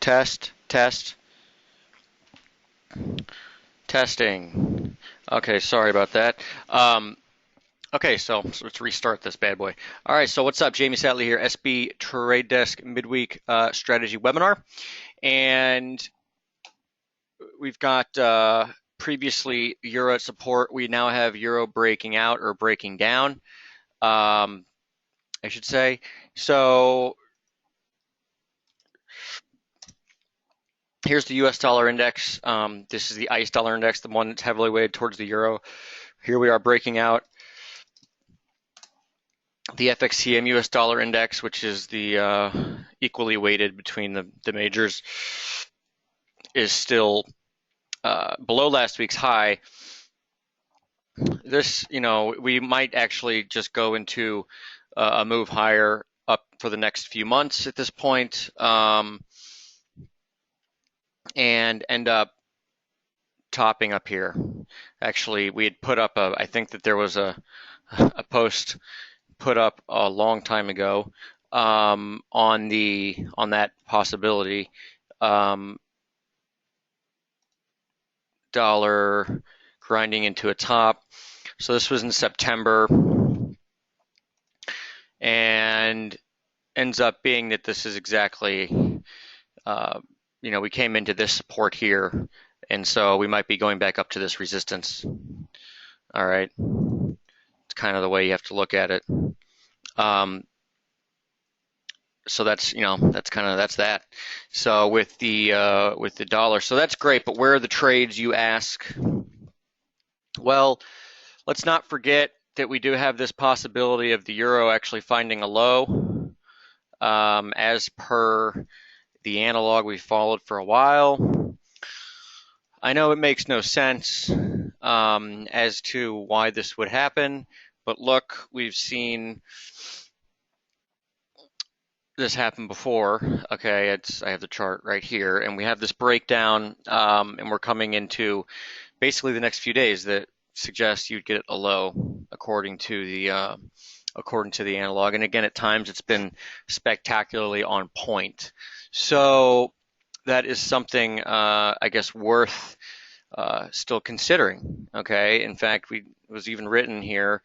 Test, testing. Okay, sorry about that. Okay, so let's restart this bad boy. All right, so what's up? Jamie Saettele here, SB Trade Desk Midweek Strategy Webinar. And we've got previously Euro at support. We now have Euro breaking out or breaking down, I should say. So here's the US dollar index. This is the ICE dollar index, the one that's heavily weighted towards the euro. Here we are breaking out. The FXCM US dollar index, which is the equally weighted between the majors, is still below last week's high. This, we might actually just go into a move higher up for the next few months at this point, and end up topping up here. Actually, we had put up I think that there was a post put up a long time ago on that possibility. Dollar grinding into a top. So this was in September, and ends up being that this is exactly, we came into this support here, and so we might be going back up to this resistance. All right, it's kind of the way you have to look at it. So that's that's that. So with the dollar, so that's great. But where are the trades, you ask? Well, let's not forget that we do have this possibility of the euro actually finding a low, as per the analog we followed for a while. I know it makes no sense as to why this would happen, but look, we've seen this happened before. Okay, I have the chart right here, and we have this breakdown, and we're coming into basically the next few days that suggest you'd get a low according to the analog. And again, at times it's been spectacularly on point. So that is something I guess worth still considering. Okay, in fact, it was even written here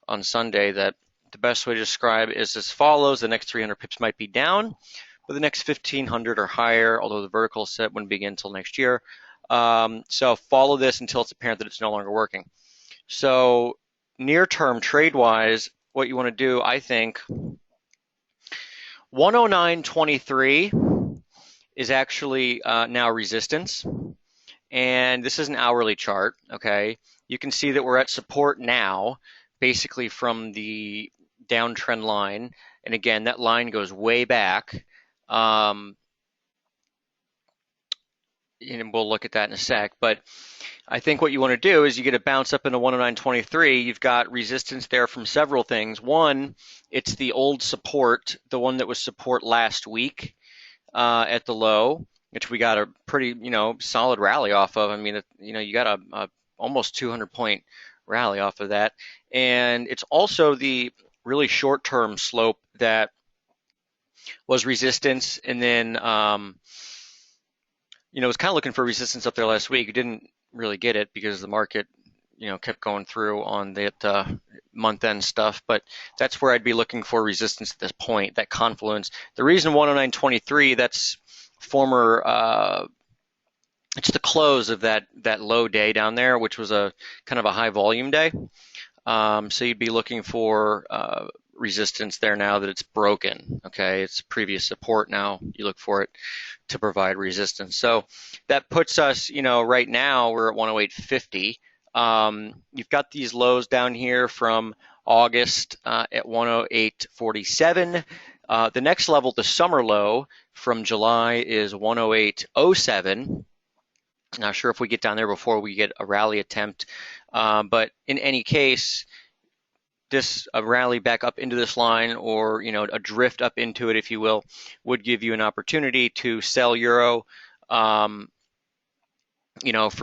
on Sunday that the best way to describe it is as follows: the next 300 pips might be down, but the next 1,500 or higher, although the vertical set wouldn't begin until next year. So follow this until it's apparent that it's no longer working. So near-term trade-wise, what you want to do, I think, 109.23 is actually now resistance, and this is an hourly chart. Okay, you can see that we're at support now, basically from the downtrend line, and again, that line goes way back. And we'll look at that in a sec, but I think what you want to do is you get a bounce up into 109.23. You've got resistance there from several things. One, it's the old support, the one that was support last week at the low, which we got a pretty, solid rally off of. I mean, you got a almost 200-point rally off of that. And it's also the really short-term slope that was resistance, and then was kind of looking for resistance up there last week. It didn't really get it because the market, kept going through on that month-end stuff. But that's where I'd be looking for resistance at this point, that confluence. The reason 109.23, that's former, it's the close of that low day down there, which was a kind of a high volume day. So you'd be looking for resistance there now that it's broken. Okay, it's previous support now. You look for it to provide resistance. So that puts us, right now we're at 108.50. You've got these lows down here from August at 108.47. The next level, the summer low from July, is 108.07. Not sure if we get down there before we get a rally attempt, but in any case, a rally back up into this line, or a drift up into it, if you will, would give you an opportunity to sell euro, for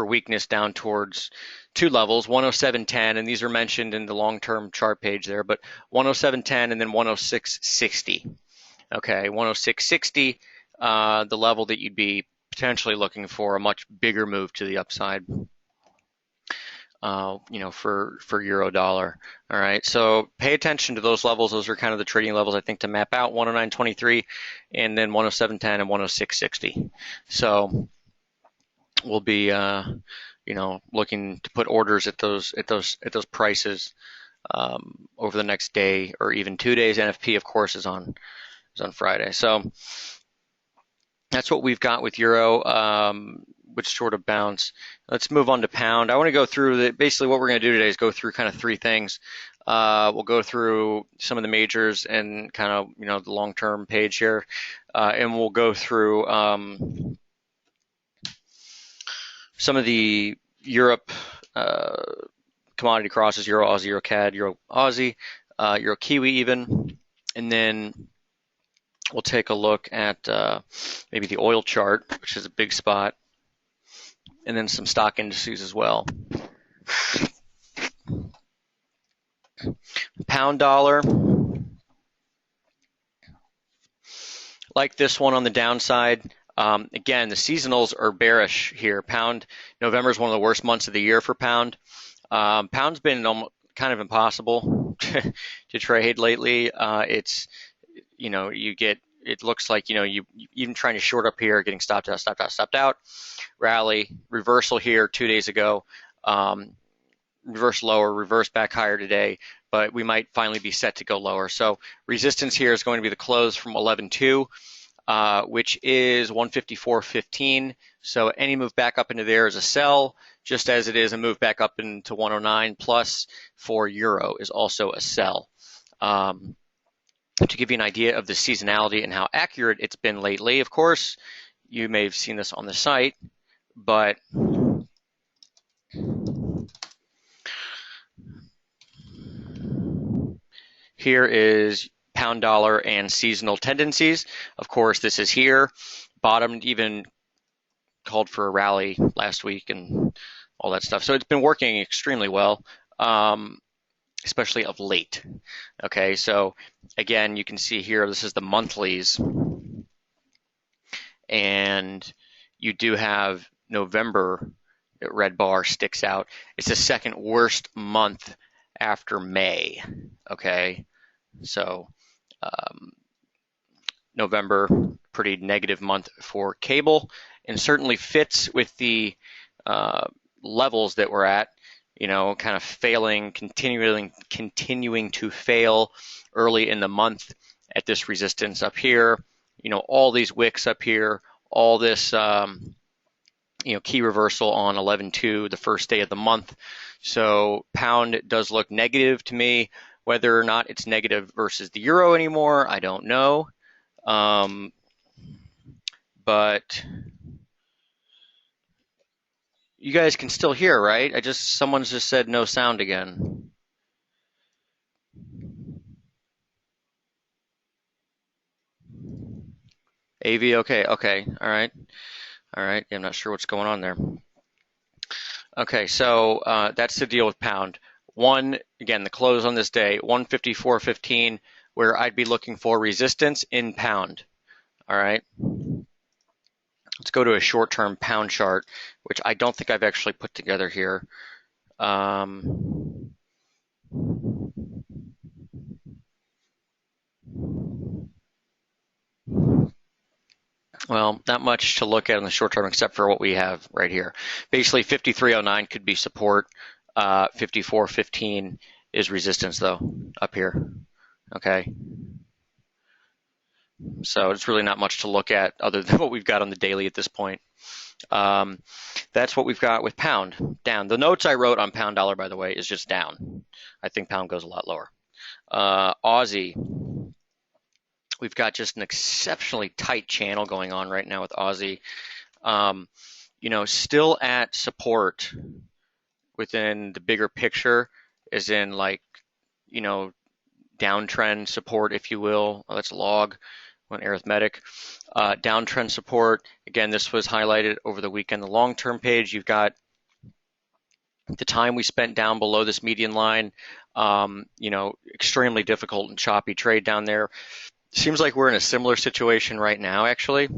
weakness down towards two levels, 107.10, and these are mentioned in the long-term chart page there, but 107.10 and then 106.60. Okay, 106.60 the level that you'd be potentially looking for a much bigger move to the upside. For euro dollar. All right, so pay attention to those levels. Those are kind of the trading levels I think to map out: 109.23, and then 107.10 and 106.60. So we'll be looking to put orders at those prices over the next day or even 2 days. NFP, of course, is on Friday. So that's what we've got with euro, which sort of bounce. Let's move on to pound. I want to go through basically what we're going to do today is go through kind of three things. We'll go through some of the majors and kind of the long-term page here, and we'll go through some of the Europe commodity crosses: Euro Aussie, Euro Cad, Euro Aussie, Euro Kiwi even, and then we'll take a look at maybe the oil chart, which is a big spot, and then some stock indices as well. Pound dollar, like this one on the downside. Again, the seasonals are bearish here. Pound, November is one of the worst months of the year for pound. Pound's been kind of impossible to trade lately. It looks like you even trying to short up here, getting stopped out. Rally, reversal here 2 days ago. Reverse lower, reverse back higher today, but we might finally be set to go lower. So resistance here is going to be the close from 11.2, which is 154.15. So any move back up into there is a sell, just as it is a move back up into 109 plus for euro is also a sell. To give you an idea of the seasonality and how accurate it's been lately, of course, you may have seen this on the site, but here is pound dollar and seasonal tendencies. Of course, this is here, bottomed, even called for a rally last week and all that stuff. So it's been working extremely well, especially of late. Okay, so again, you can see here, this is the monthlies, and you do have November, the red bar sticks out. It's the second worst month after May. Okay, so November, pretty negative month for cable, and certainly fits with the levels that we're at, kind of failing, continuing to fail early in the month at this resistance up here, all these wicks up here, all this, key reversal on 11.2, the first day of the month. So pound does look negative to me. Whether or not it's negative versus the euro anymore, I don't know. But you guys can still hear, right? Someone's just said no sound again. AV, okay, all right. I'm not sure what's going on there. Okay, so that's the deal with pound. Again, the close on this day, 154.15, where I'd be looking for resistance in pound. All right. Let's go to a short-term pound chart, which I don't think I've actually put together here. Well, not much to look at in the short term except for what we have right here. Basically, 53.09 could be support. 54.15 is resistance, though, up here. Okay. So it's really not much to look at other than what we've got on the daily at this point. That's what we've got with pound, down. The notes I wrote on pound dollar, by the way, is just down. I think pound goes a lot lower. Aussie, we've got just an exceptionally tight channel going on right now with Aussie. Still at support within the bigger picture, as in downtrend support, if you will. That's log on arithmetic. Downtrend support. Again, this was highlighted over the weekend. The long-term page, you've got the time we spent down below this median line. Extremely difficult and choppy trade down there. Seems like we're in a similar situation right now, actually,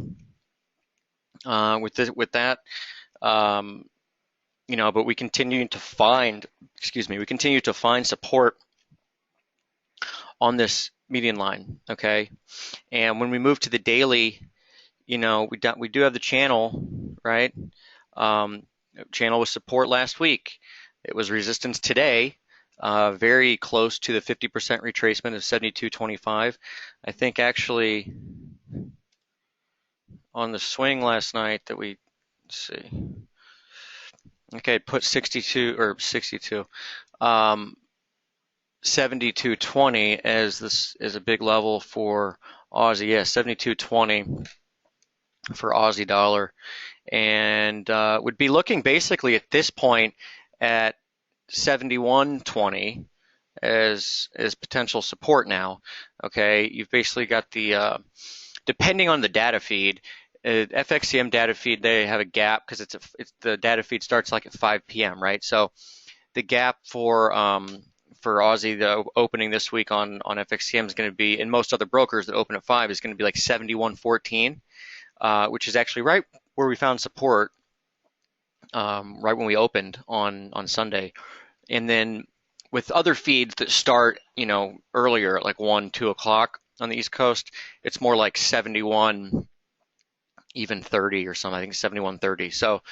with that. Um, but we continue to find, we continue to find support on this median line. Okay, and when we move to the daily, we do have the channel, right? Um, Channel was support last week. It was resistance today, very close to the 50% retracement of 72.25. I think actually on the swing last night that we, let's see, okay, put 62, 72.20 as this is a big level for Aussie. Yeah, 72.20 for Aussie dollar, and would be looking basically at this point at 71.20 as potential support now. Okay, you've basically got the depending on the data feed. FXCM data feed, they have a gap because it's the data feed starts like at 5 p.m. right? So the gap for Aussie, the opening this week on FXCM is going to be, and most other brokers that open at 5 is going to be like 71.14, which is actually right where we found support right when we opened on Sunday. And then with other feeds that start, earlier, like 1, 2 o'clock on the East Coast, it's more like 71, even 30 or something. I think 71.30. So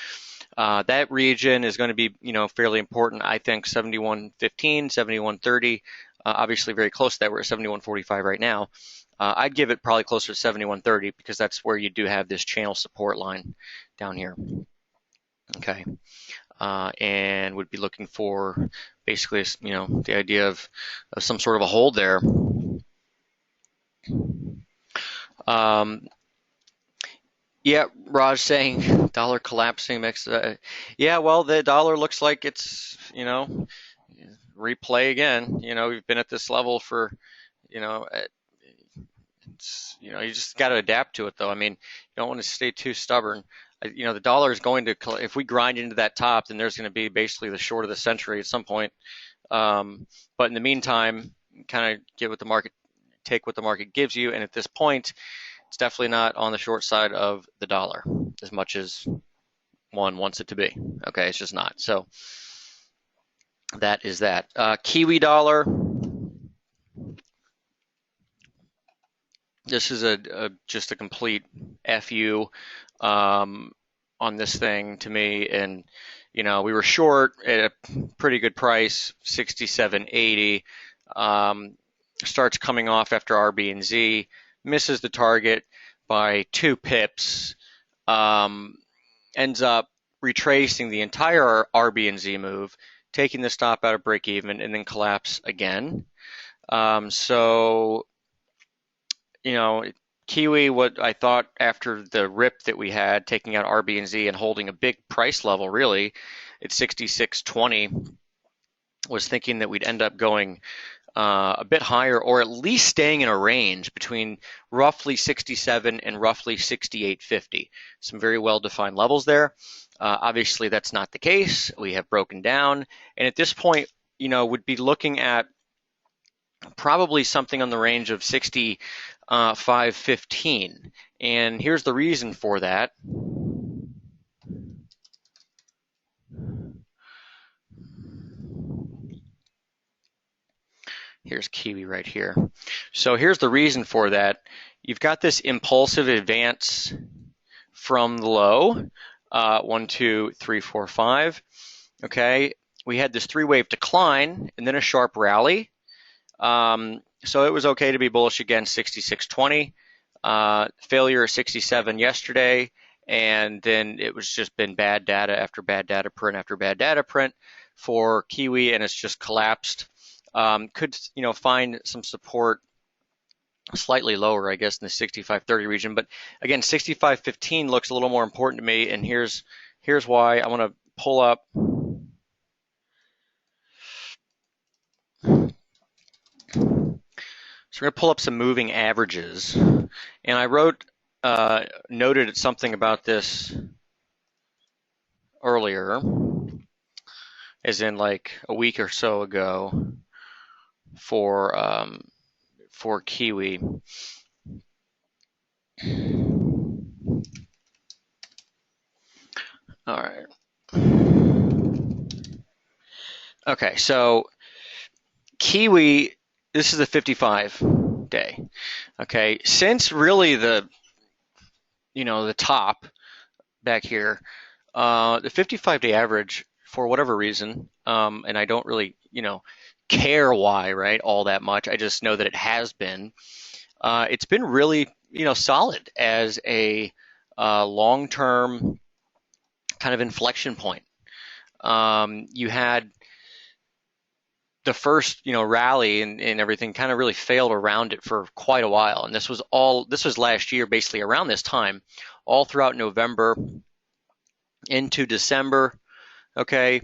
that region is going to be, fairly important. I think 71.15, 71.30, obviously very close to that. We're at 71.45 right now. I'd give it probably closer to 71.30 because that's where you do have this channel support line down here. Okay. And would be looking for basically, the idea of some sort of a hold there. Yeah, Raj saying dollar collapsing makes. Yeah, well, the dollar looks like it's, replay again. We've been at this level for, you know, you just got to adapt to it, though. I mean, you don't want to stay too stubborn. The dollar is going to, if we grind into that top, then there's going to be basically the short of the century at some point. But in the meantime, kind of get what the market, take what the market gives you. And at this point, it's definitely not on the short side of the dollar as much as one wants it to be. Okay, it's just not. So that is that. Kiwi dollar. This is just a complete FU on this thing to me. And, we were short at a pretty good price, 67.80. Starts coming off after RB and Z, misses the target by 2 pips, ends up retracing the entire RB and Z move, taking the stop out of break even, and then collapse again. So, Kiwi, what I thought after the rip that we had, taking out RB and Z and holding a big price level really at 66.20, was thinking that we'd end up going a bit higher, or at least staying in a range between roughly 67 and roughly 68.50. Some very well-defined levels there. Obviously, that's not the case. We have broken down, and at this point, would be looking at probably something on the range of 65.15. And here's the reason for that. Here's Kiwi right here. So here's the reason for that. You've got this impulsive advance from the low, 1, 2, 3, 4, 5. Okay, we had this 3-wave decline and then a sharp rally. So it was okay to be bullish against 66.20. Failure of 67 yesterday, and then it was just been bad data after bad data print after bad data print for Kiwi, and it's just collapsed. Could find some support slightly lower, I guess, in the 65.30 region, but again, 65.15 looks a little more important to me, and here's why. I want to pull up. So we're going to pull up some moving averages, and I noted something about this earlier, as in like a week or so ago for Kiwi. All right. Okay, so Kiwi, this is a 55 day. Okay, since really the top back here, the 55-day average, for whatever reason, and I don't really, care why, right, all that much. I just know that it has been. It's been really, solid as a long-term kind of inflection point. You had the first, rally and everything kind of really failed around it for quite a while. And this was last year, basically around this time, all throughout November into December. Okay.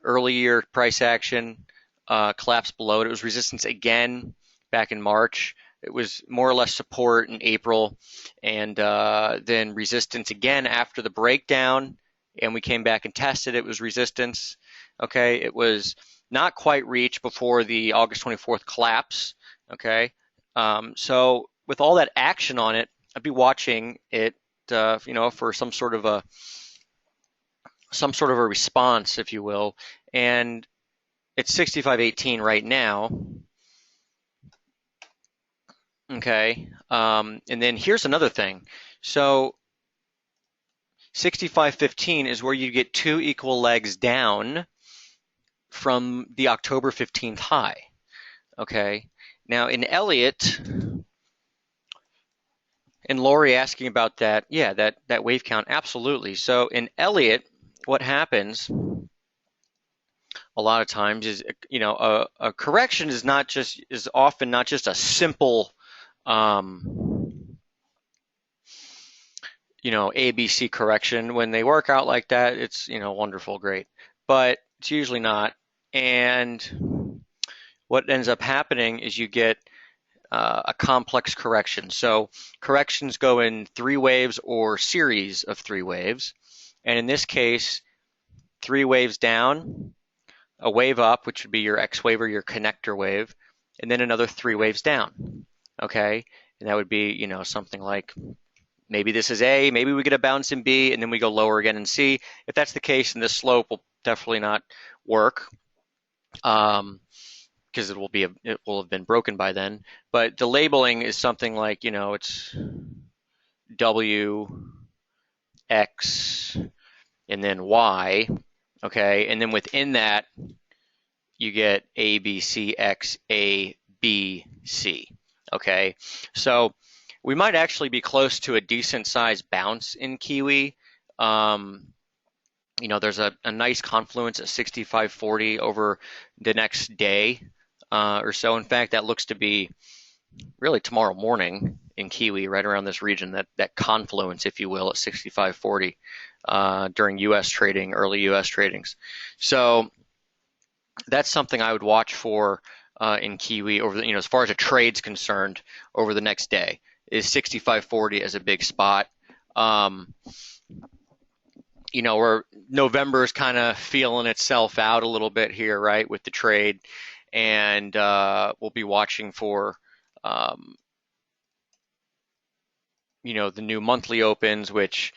Early year price action, collapsed below it. It was resistance again back in March. It was more or less support in April, and then resistance again after the breakdown. And we came back and tested. It was resistance. Okay. It was not quite reached before the August 24th collapse. Okay. So with all that action on it, I'd be watching it, for some sort of a response, if you will. And it's 65.18 right now. Okay. And then here's another thing. So 65.15 is where you get two equal legs down from the October 15th high. Okay. Now in Elliott, and Lori asking about that, yeah, that wave count, absolutely. So in Elliott, what happens a lot of times is, a correction is often not just a simple, ABC correction. When they work out like that, it's, wonderful, great, but it's usually not. And what ends up happening is you get a complex correction. So corrections go in three waves or series of three waves. And in this case, three waves down, a wave up, which would be your X wave or your connector wave, and then another three waves down. Okay. And that would be, something like maybe this is A, maybe we get a bounce in B, and then we go lower again in C. If that's the case, then this slope will definitely not work. Because it will have been broken by then. But the labeling is something like, it's W, X, and then Y. Okay, and then within that, you get A, B, C, X, A, B, C. Okay, so we might actually be close to a decent sized bounce in Kiwi. There's a nice confluence at 65.40 over the next day or so. In fact, that looks to be really tomorrow morning in Kiwi, right around this region, that confluence, if you will, at 65.40 during U.S. trading, early U.S. tradings. So that's something I would watch for in Kiwi over as far as a trade's concerned over the next day, is 65.40 as a big spot. Where November is kind of feeling itself out a little bit here, right, with the trade. And we'll be watching for, the new monthly opens, which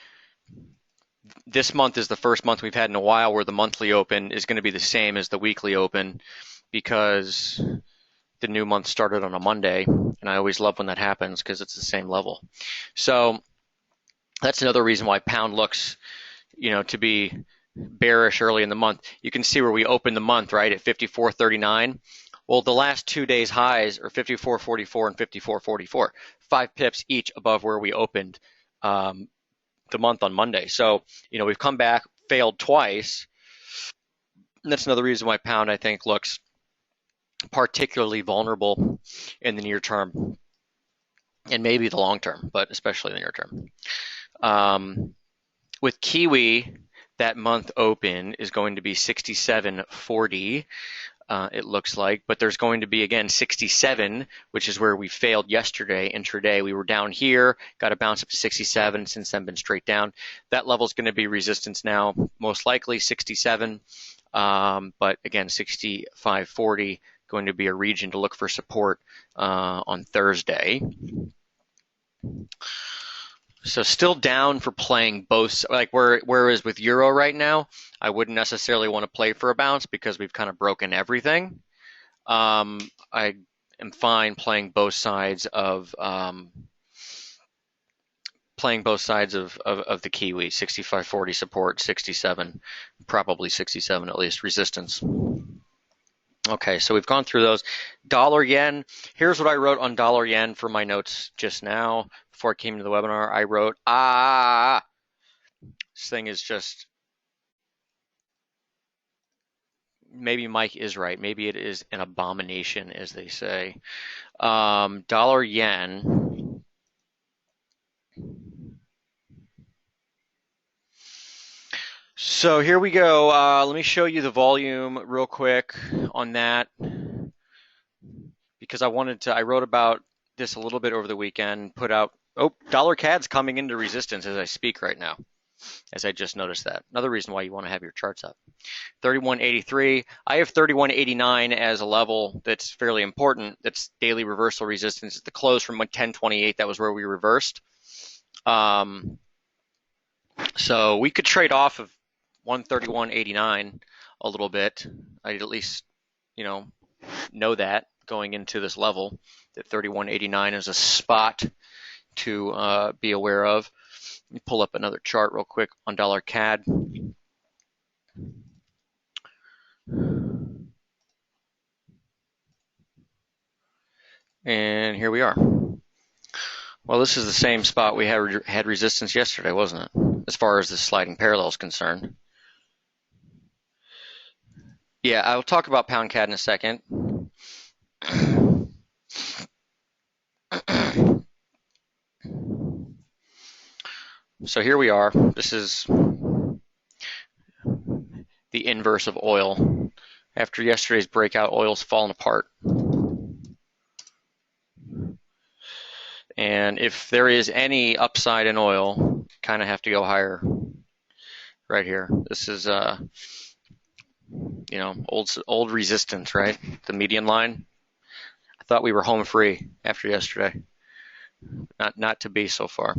this month is the first month we've had in a while where the monthly open is going to be the same as the weekly open, because the new month started on a Monday, and I always love when that happens because it's the same level. So that's another reason why pound looks, to be bearish early in the month. You can see where we opened the month, right, at 54.39. Well, the last 2 days highs are 54.44 and 54.44, 5 pips each above where we opened the month on Monday. So, we've come back, failed twice. And that's another reason why pound, I think, looks particularly vulnerable in the near term, and maybe the long term, but especially the near term. With Kiwi, that month open is going to be 67.40. It looks like, but there's going to be, again, 67, which is where we failed yesterday intraday. We were down here, got a bounce up to 67, since then been straight down. That level is going to be resistance now, most likely 67, but again, 65.40 going to be a region to look for support on Thursday. So still down for playing both, like whereas with Euro right now, I wouldn't necessarily want to play for a bounce because we've kind of broken everything. I am fine playing both sides of the Kiwi, 65.40 support, 67, probably 67 at least, resistance. Okay, so we've gone through those. Dollar yen. Here's what I wrote on dollar yen for my notes just now before I came to the webinar. I wrote, this thing is just, maybe Mike is right. Maybe it is an abomination, as they say. Dollar yen. So here we go. Let me show you the volume real quick on that because I wrote about this a little bit over the weekend, put out, Dollar Cad's coming into resistance as I speak right now, as I just noticed that. Another reason why you want to have your charts up. 31.83. I have 31.89 as a level that's fairly important. That's daily reversal resistance. It's the close from 10.28. That was where we reversed. So we could trade off of 131.89 a little bit. I'd at least, know that going into this level, that 31.89 is a spot to be aware of. Let me pull up another chart real quick on Dollar Cad. And here we are. Well, this is the same spot we had resistance yesterday, wasn't it? As far as the sliding parallel is concerned. Yeah, I'll talk about pound CAD in a second. So here we are. This is the inverse of oil. After yesterday's breakout, oil's fallen apart. And if there is any upside in oil, kind of have to go higher right here. This is old resistance, right? The median line. I thought we were home free after yesterday. Not to be so far.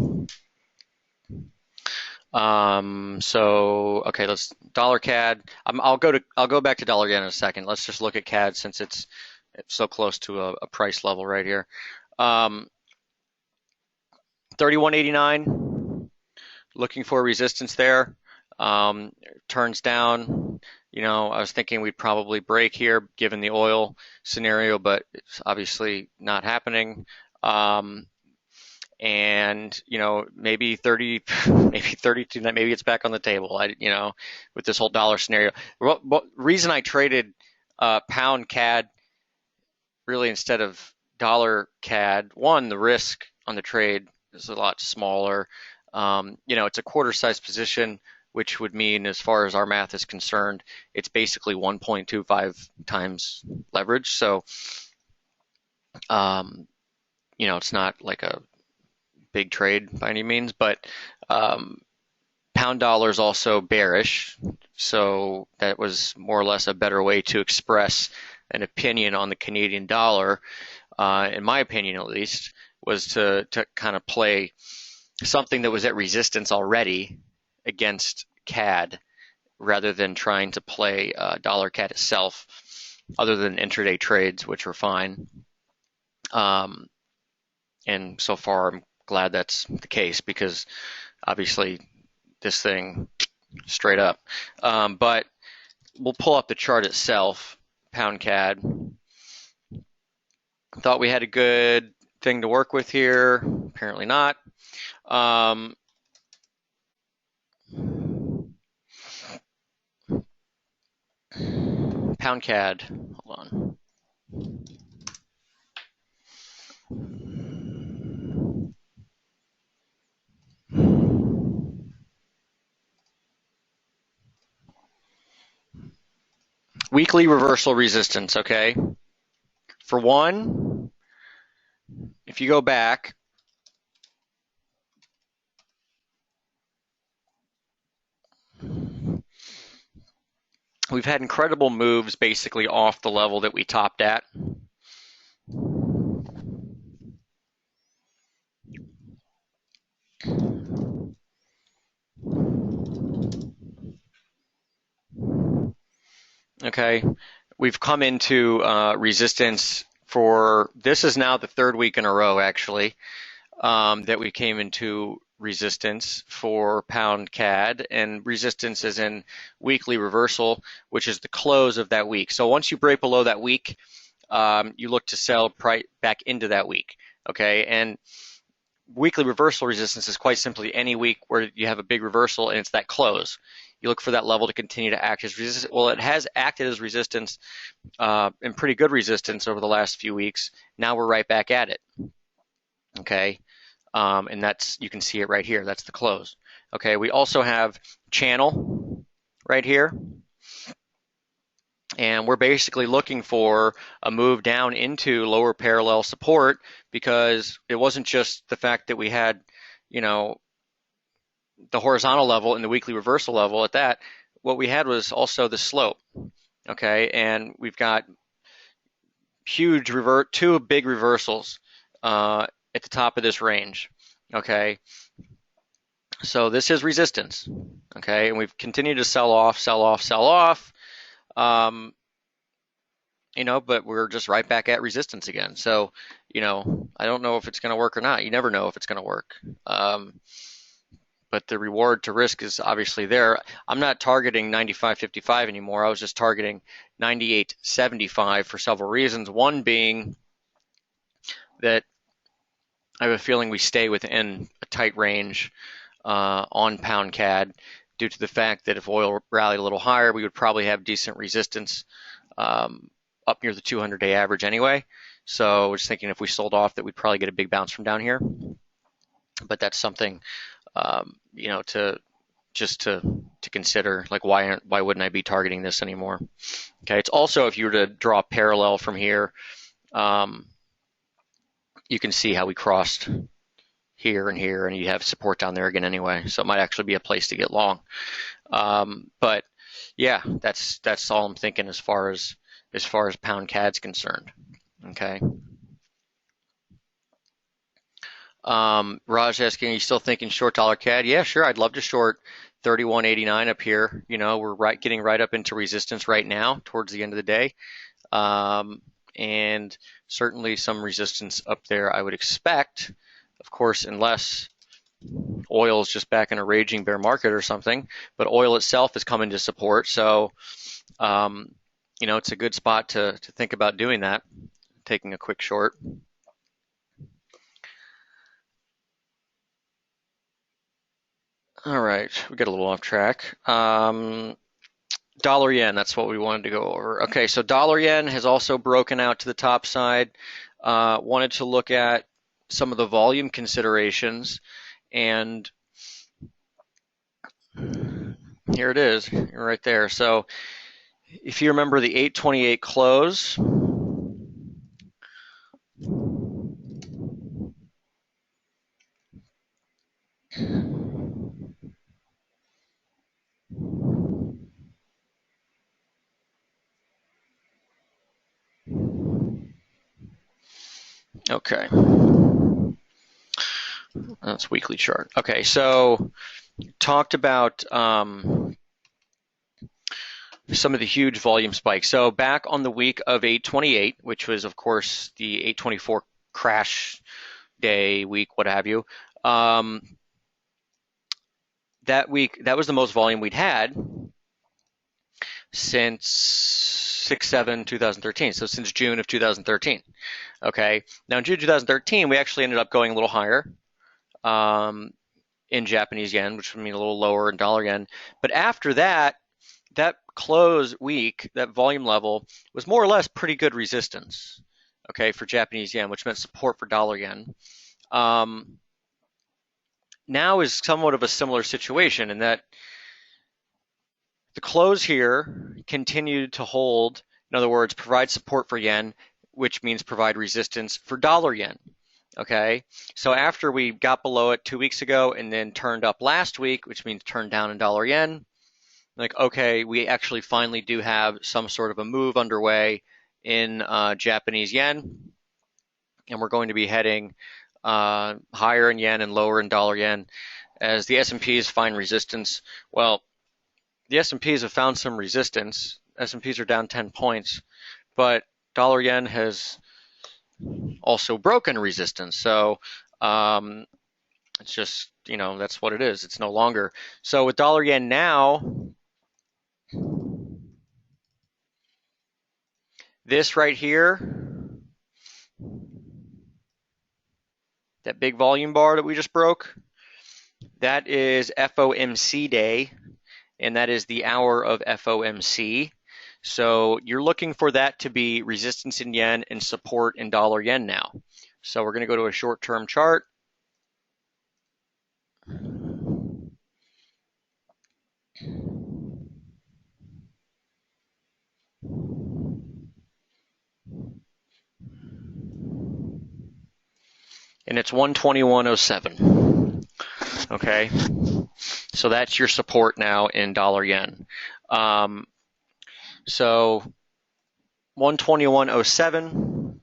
Okay, let's Dollar Cad. I'll go back to dollar yen in a second. Let's just look at CAD since it's so close to a price level right here. 31.89. Looking for resistance there. Turns down. I was thinking we'd probably break here given the oil scenario, but it's obviously not happening. And maybe 30, maybe 32, maybe it's back on the table. With this whole dollar scenario. Reason I traded pound CAD really instead of dollar CAD. One, the risk on the trade is a lot smaller. It's a quarter size position, which would mean, as far as our math is concerned, it's basically 1.25 times leverage. So, it's not like a big trade by any means, but pound dollar is also bearish. So that was more or less a better way to express an opinion on the Canadian dollar, in my opinion at least, was to kind of play something that was at resistance already against CAD rather than trying to play dollar CAD itself, other than intraday trades, which were fine. And so far, I'm glad that's the case because obviously this thing straight up. But we'll pull up the chart itself, pound CAD. Thought we had a good thing to work with here. Apparently not. Pound CAD. Hold on. Weekly reversal resistance, okay? For one, if you go back, we've had incredible moves basically off the level that we topped at. Okay, we've come into resistance for this is now the third week in a row actually that we came into resistance for pound CAD, and resistance is in weekly reversal, which is the close of that week. So once you break below that week, you look to sell back into that week. Okay, and weekly reversal resistance is quite simply any week where you have a big reversal and it's that close. You look for that level to continue to act as resistance. Well, it has acted as resistance and pretty good resistance over the last few weeks. Now we're right back at it. Okay, and that's, you can see it right here. That's the close. Okay, we also have channel right here. And we're basically looking for a move down into lower parallel support, because it wasn't just the fact that we had, you know, the horizontal level and the weekly reversal level at that. What we had was also the slope. Okay, and we've got two big reversals at the top of this range. Okay, so this is resistance. Okay, and we've continued to sell off, sell off, sell off. But we're just right back at resistance again. So, I don't know if it's going to work or not. You never know if it's going to work. But the reward to risk is obviously there. I'm not targeting 95.55 anymore. I was just targeting 98.75 for several reasons. One being that I have a feeling we stay within a tight range on pound CAD, due to the fact that if oil rallied a little higher, we would probably have decent resistance up near the 200-day average anyway. So I was thinking if we sold off that we'd probably get a big bounce from down here. But that's something, to consider, like why wouldn't I be targeting this anymore? Okay, it's also, if you were to draw a parallel from here, you can see how we crossed here and here, and you have support down there again anyway. So it might actually be a place to get long. But yeah, that's all I'm thinking as far as pound CAD's concerned. Okay. Raj asking, are you still thinking short dollar CAD? Yeah, sure. I'd love to short 31.89 up here. We're getting right up into resistance right now towards the end of the day. And certainly some resistance up there I would expect, of course, unless oil is just back in a raging bear market or something. But oil itself is coming to support. So, it's a good spot to think about doing that, taking a quick short. All right, we got a little off track. Dollar yen, that's what we wanted to go over. Okay, so dollar yen has also broken out to the top side. Wanted to look at some of the volume considerations, and here it is, right there. So if you remember the 828 close, okay, that's weekly chart. Okay, so talked about some of the huge volume spikes. So back on the week of 828, which was, of course, the 824 crash day week, what have you, that week, that was the most volume we'd had since 6/7/2013, so since June of 2013. Okay, now in June 2013, we actually ended up going a little higher in Japanese yen, which would mean a little lower in dollar yen. But after that, that close week, that volume level was more or less pretty good resistance, okay, for Japanese yen, which meant support for dollar yen. Now is somewhat of a similar situation in that the close here continued to hold, in other words, provide support for yen, which means provide resistance for dollar yen. Okay, so after we got below it 2 weeks ago and then turned up last week, which means turned down in dollar yen, like, okay, we actually finally do have some sort of a move underway in Japanese yen, and we're going to be heading higher in yen and lower in dollar yen as the S&Ps find resistance. Well, the S&Ps have found some resistance S&Ps are down 10 points, but dollar yen has also broken resistance. So it's just, that's what it is. It's no longer. So with dollar yen now, this right here, that big volume bar that we just broke, that is FOMC day, and that is the hour of FOMC. So you're looking for that to be resistance in yen and support in dollar yen now. So we're going to go to a short-term chart. And it's 121.07. Okay, so that's your support now in dollar yen. So 121.07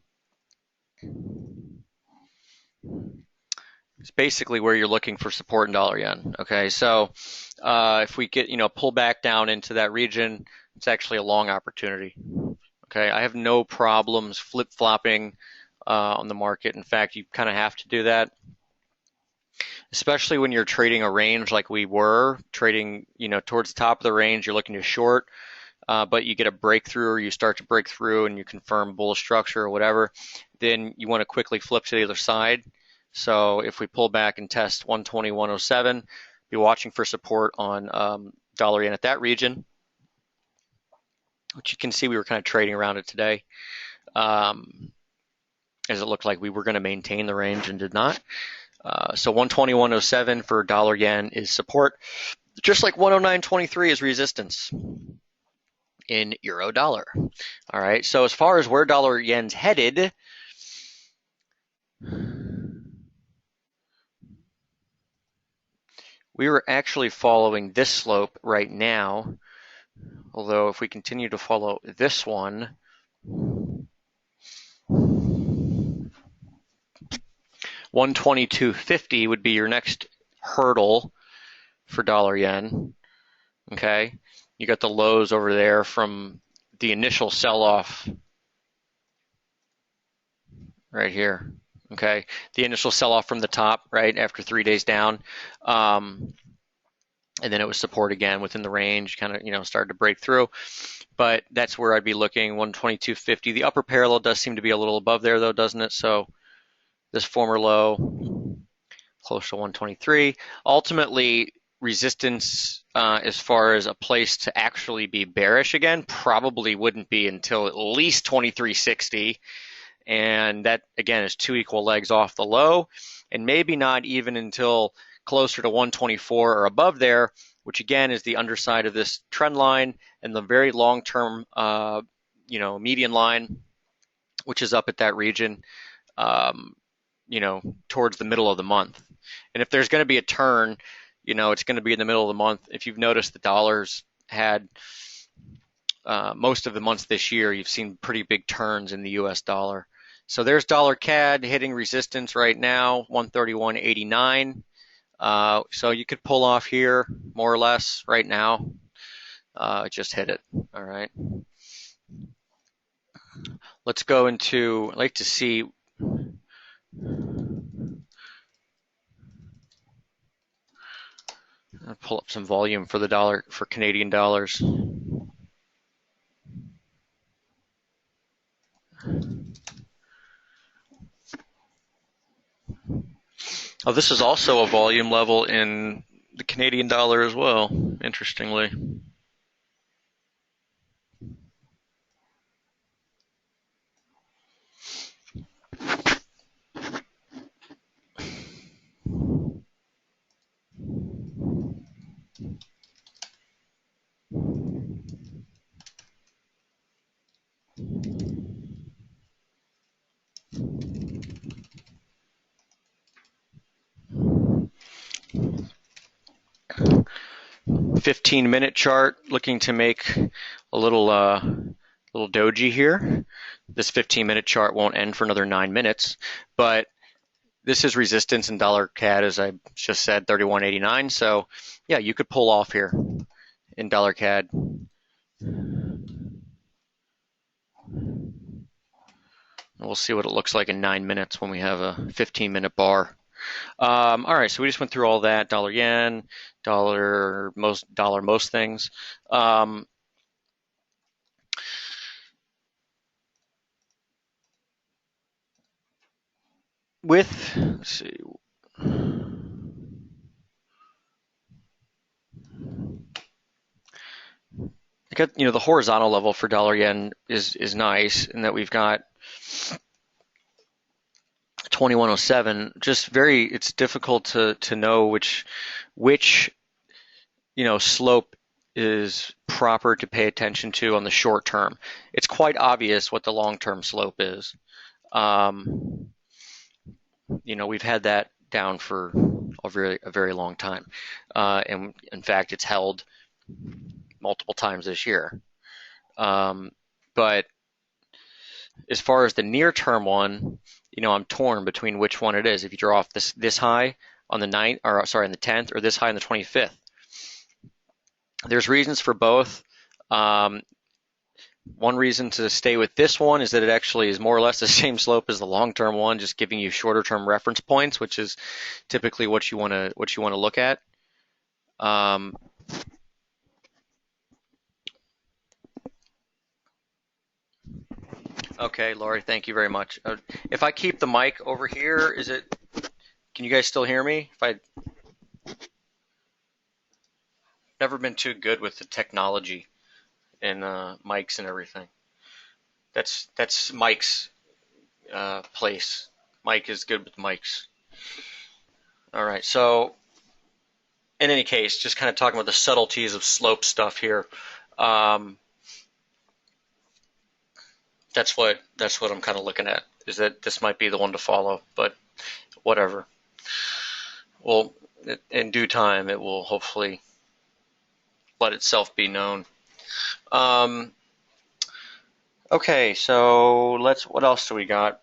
is basically where you're looking for support in dollar yen. Okay, so if we get pull back down into that region, it's actually a long opportunity. Okay, I have no problems flip-flopping on the market. In fact, you kind of have to do that, especially when you're trading a range like we were trading, towards the top of the range. You're looking to short, but you get a breakthrough, or you start to break through and you confirm bullish structure or whatever, then you want to quickly flip to the other side. So if we pull back and test 121.07, be watching for support on dollar yen at that region, which you can see we were kind of trading around it today, as it looked like we were going to maintain the range and did not. So 121.07 for dollar yen is support, just like 109.23 is resistance in euro dollar. All right, so as far as where dollar yen's headed, we were actually following this slope right now, although if we continue to follow this one, 122.50 would be your next hurdle for dollar yen. Okay, you got the lows over there from the initial sell-off right here. Okay, the initial sell-off from the top, right, after 3 days down, and then it was support again within the range, kind of, started to break through. But that's where I'd be looking, 122.50. The upper parallel does seem to be a little above there, though, doesn't it? So this former low, close to 123. Ultimately, resistance as far as a place to actually be bearish again probably wouldn't be until at least 23.60. And that, again, is 2 equal legs off the low, and maybe not even until closer to 124 or above there, which again is the underside of this trend line and the very long-term, median line, which is up at that region, towards the middle of the month. And if there's going to be a turn, it's going to be in the middle of the month. If you've noticed, the dollar's had most of the months this year, you've seen pretty big turns in the U.S. dollar. So there's Dollar Cad hitting resistance right now, 131.89. So you could pull off here more or less right now. Just hit it. All right. Let's go into, I'd like to see. I'll pull up some volume for the dollar, for Canadian dollars. Oh, this is also a volume level in the Canadian dollar as well, interestingly. $15-minute chart, looking to make a little doji here. This 15-minute chart won't end for another 9 minutes, but this is resistance in Dollar Cad, as I just said, 31.89. So yeah, you could pull off here in Dollar Cad. we'll see what it looks like in 9 minutes when we have a 15-minute bar. All right, so we just went through all that: dollar yen, dollar most things. Let's see. I got, the horizontal level for dollar yen is nice in that we've got 2107. Just it's difficult to know which slope is proper to pay attention to on the short term. It's quite obvious what the long-term slope is. We've had that down for a very long time, and in fact, it's held multiple times this year. But as far as the near-term one, I'm torn between which one it is. If you draw off this high on the 9th, or sorry, on the 10th, or this high on the 25th. There's reasons for both. One reason to stay with this one is that it actually is more or less the same slope as the long-term one, just giving you shorter-term reference points, which is typically what you want to look at. Okay, Laurie, thank you very much. If I keep the mic over here, can you guys still hear me? Never been too good with the technology and mics and everything. That's Mike's place. Mike is good with mics. All right, so in any case, just kind of talking about the subtleties of slope stuff here. That's what I'm kind of looking at, is that this might be the one to follow, but whatever. Well, in due time, it will hopefully let itself be known. Okay, so what else do we got?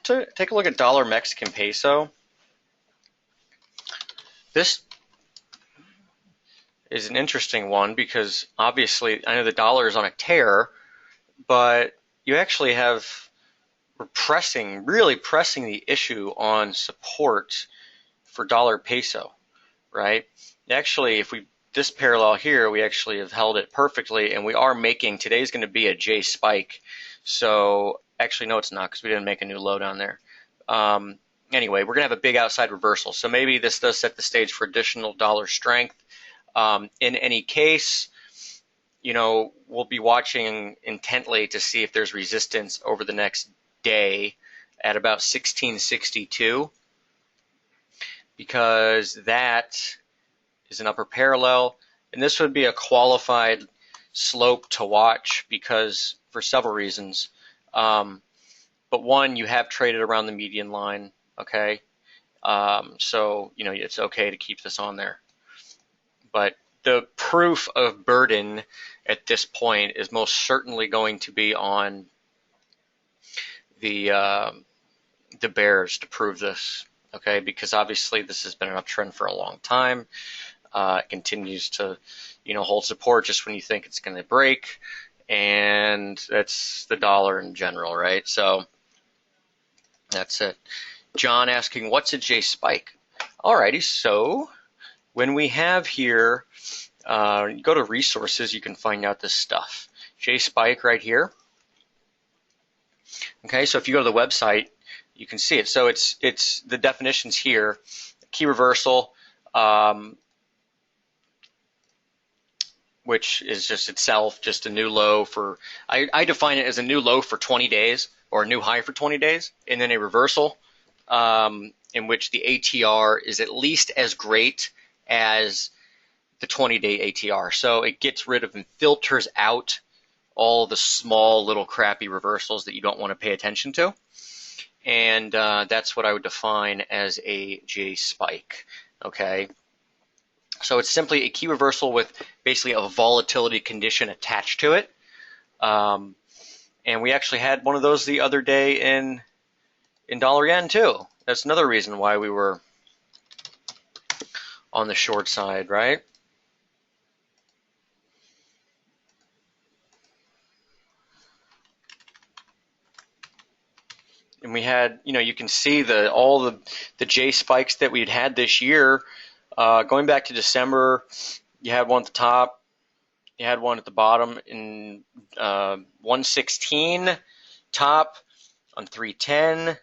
Take a look at dollar Mexican peso. This is an interesting one because obviously I know the dollar is on a tear, but you actually we're really pressing the issue on support for dollar peso, right? Actually, this parallel here, we actually have held it perfectly, and we are today's going to be a J spike. So actually, no, it's not, because we didn't make a new low down there. Anyway, we're going to have a big outside reversal. So maybe this does set the stage for additional dollar strength. In any case, we'll be watching intently to see if there's resistance over the next day at about 1662, because that is an upper parallel, and this would be a qualified slope to watch because for several reasons. But one, you have traded around the median line, okay? So, it's okay to keep this on there. But the proof of burden at this point is most certainly going to be on the bears to prove this, okay? Because obviously this has been an uptrend for a long time. It continues to, hold support just when you think it's going to break, and that's the dollar in general, right? So that's it. John asking, what's a J spike? Alrighty, so when we have here, you go to resources, you can find out this stuff. J spike right here. Okay, so if you go to the website, you can see it. So it's the definitions here: key reversal, which is just itself just a new low for, I define it as a new low for 20 days or a new high for 20 days, and then a reversal in which the ATR is at least as great as the 20-day ATR. So it gets rid of and filters out all the small little crappy reversals that you don't want to pay attention to. And that's what I would define as a J spike, okay? So it's simply a key reversal with basically a volatility condition attached to it. And we actually had one of those the other day in dollar yen too. That's another reason why we were on the short side, right? and we had, you can see all the J spikes that we'd had this year. Going back to December, you had one at the top, you had one at the bottom in 116, top on 310,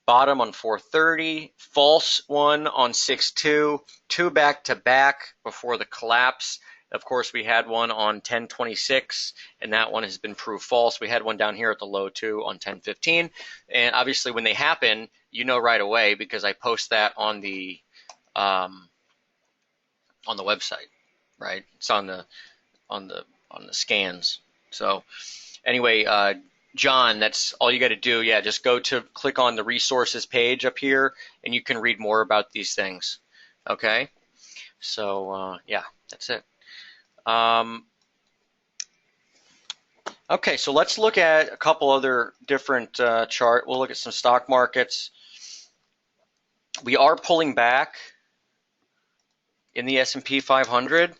bottom on 430, false one on 6.2, two back to back before the collapse. Of course, we had one on 1026, and that one has been proved false. We had one down here at the low too on 1015, and obviously when they happen, you know right away because I post that on the website, right? It's on the scans. So anyway, John, that's all you got to do. Yeah, just click on the resources page up here, and you can read more about these things. Okay, so yeah, that's it. Okay, so let's look at a couple other different chart. We'll look at some stock markets. We are pulling back in the S&P 500,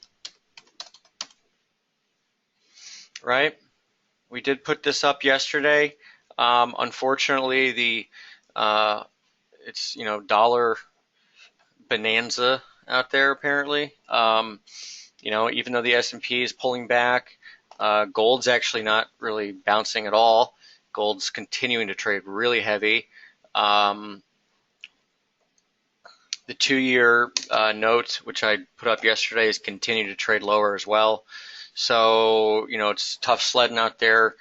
right? We did put this up yesterday. Unfortunately, it's dollar bonanza out there apparently. Even though the S&P is pulling back, gold's actually not really bouncing at all. Gold's continuing to trade really heavy. The 2-year note, which I put up yesterday, is continuing to trade lower as well. So, it's tough sledding out there